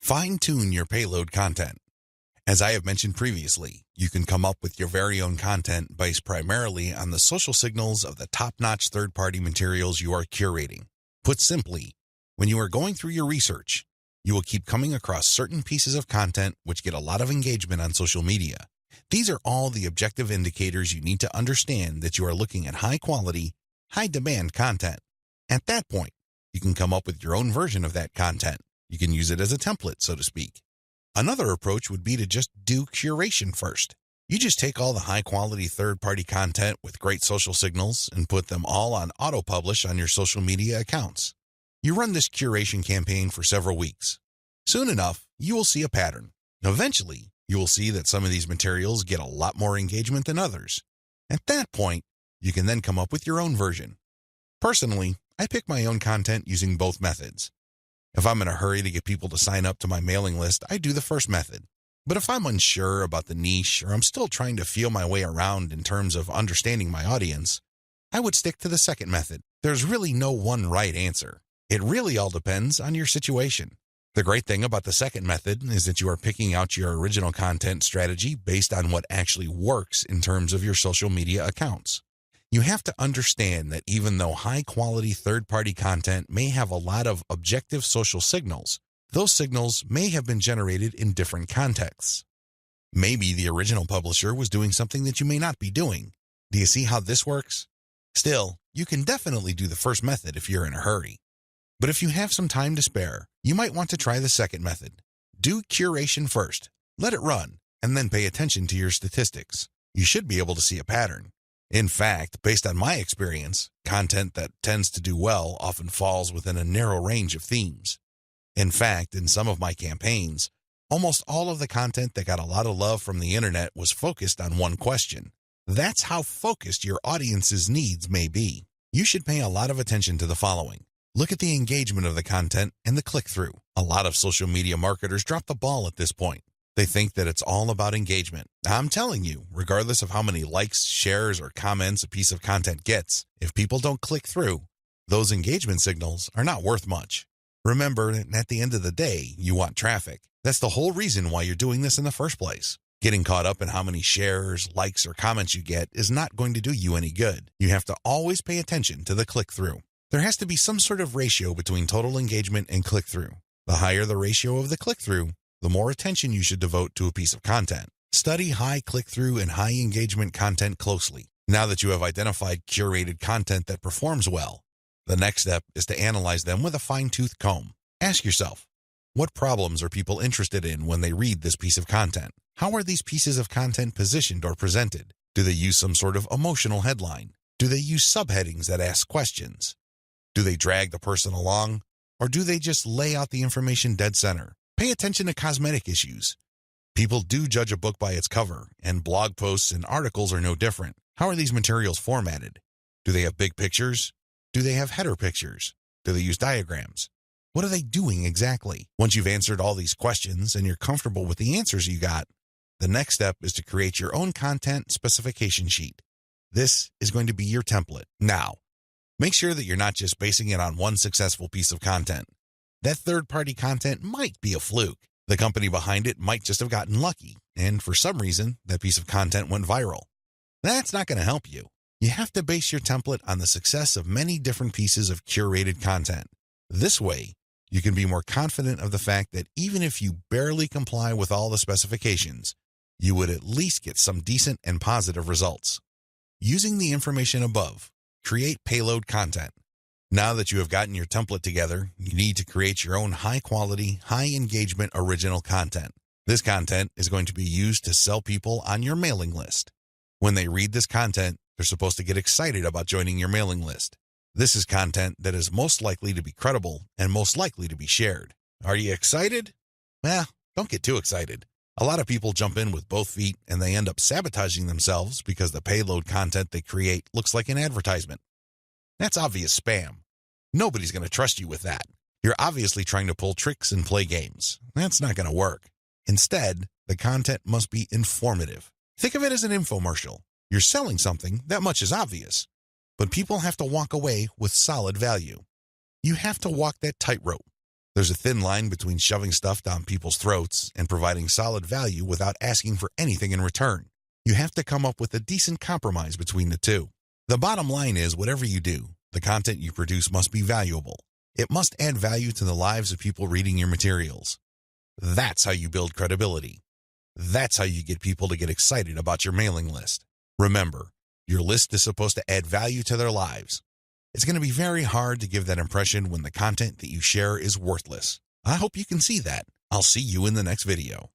Fine-tune your payload content. As I have mentioned previously, you can come up with your very own content based primarily on the social signals of the top-notch third-party materials you are curating. Put simply, when you are going through your research, you will keep coming across certain pieces of content which get a lot of engagement on social media. These are all the objective indicators you need to understand that you are looking at high-quality, high-demand content. At that point, you can come up with your own version of that content. You can use it as a template, so to speak. Another approach would be to just do curation first. You just take all the high-quality third-party content with great social signals and put them all on auto-publish on your social media accounts. You run this curation campaign for several weeks. Soon enough, you will see a pattern. Eventually, you will see that some of these materials get a lot more engagement than others. At that point, you can then come up with your own version. Personally, I pick my own content using both methods. If I'm in a hurry to get people to sign up to my mailing list, I do the first method. But if I'm unsure about the niche or I'm still trying to feel my way around in terms of understanding my audience, I would stick to the second method. There's really no one right answer. It really all depends on your situation. The great thing about the second method is that you are picking out your original content strategy based on what actually works in terms of your social media accounts. You have to understand that even though high-quality third-party content may have a lot of objective social signals, those signals may have been generated in different contexts. Maybe the original publisher was doing something that you may not be doing. Do you see how this works? Still, you can definitely do the first method if you're in a hurry. But if you have some time to spare, you might want to try the second method. Do curation first, let it run, and then pay attention to your statistics. You should be able to see a pattern. In fact, based on my experience, content that tends to do well often falls within a narrow range of themes. In fact, in some of my campaigns, almost all of the content that got a lot of love from the internet was focused on one question. That's how focused your audience's needs may be. You should pay a lot of attention to the following. Look at the engagement of the content and the click-through. A lot of social media marketers drop the ball at this point. They think that it's all about engagement. I'm telling you, regardless of how many likes, shares, or comments a piece of content gets, if people don't click through, those engagement signals are not worth much. Remember, at the end of the day, you want traffic. That's the whole reason why you're doing this in the first place. Getting caught up in how many shares, likes, or comments you get is not going to do you any good. You have to always pay attention to the click-through. There has to be some sort of ratio between total engagement and click-through. The higher the ratio of the click-through, the more attention you should devote to a piece of content. Study high click-through and high engagement content closely. Now that you have identified curated content that performs well, the next step is to analyze them with a fine-tooth comb. Ask yourself, what problems are people interested in when they read this piece of content? How are these pieces of content positioned or presented? Do they use some sort of emotional headline? Do they use subheadings that ask questions? Do they drag the person along? Or do they just lay out the information dead center? Pay attention to cosmetic issues. People do judge a book by its cover, and blog posts and articles are no different. How are these materials formatted? Do they have big pictures? Do they have header pictures? Do they use diagrams? What are they doing exactly? Once you've answered all these questions and you're comfortable with the answers you got, the next step is to create your own content specification sheet. This is going to be your template. Now, make sure that you're not just basing it on one successful piece of content. That third-party content might be a fluke. The company behind it might just have gotten lucky, and for some reason, that piece of content went viral. That's not going to help you. You have to base your template on the success of many different pieces of curated content. This way, you can be more confident of the fact that even if you barely comply with all the specifications, you would at least get some decent and positive results. Using the information above, create payload content. Now that you have gotten your template together, you need to create your own high-quality, high-engagement original content. This content is going to be used to sell people on your mailing list. When they read this content, they're supposed to get excited about joining your mailing list. This is content that is most likely to be credible and most likely to be shared. Are you excited? Well, don't get too excited. A lot of people jump in with both feet and they end up sabotaging themselves because the payload content they create looks like an advertisement. That's obvious spam. Nobody's going to trust you with that. You're obviously trying to pull tricks and play games. That's not going to work. Instead, the content must be informative. Think of it as an infomercial. You're selling something, that much is obvious. But people have to walk away with solid value. You have to walk that tightrope. There's a thin line between shoving stuff down people's throats and providing solid value without asking for anything in return. You have to come up with a decent compromise between the two. The bottom line is, whatever you do, the content you produce must be valuable. It must add value to the lives of people reading your materials. That's how you build credibility. That's how you get people to get excited about your mailing list. Remember, your list is supposed to add value to their lives. It's going to be very hard to give that impression when the content that you share is worthless. I hope you can see that. I'll see you in the next video.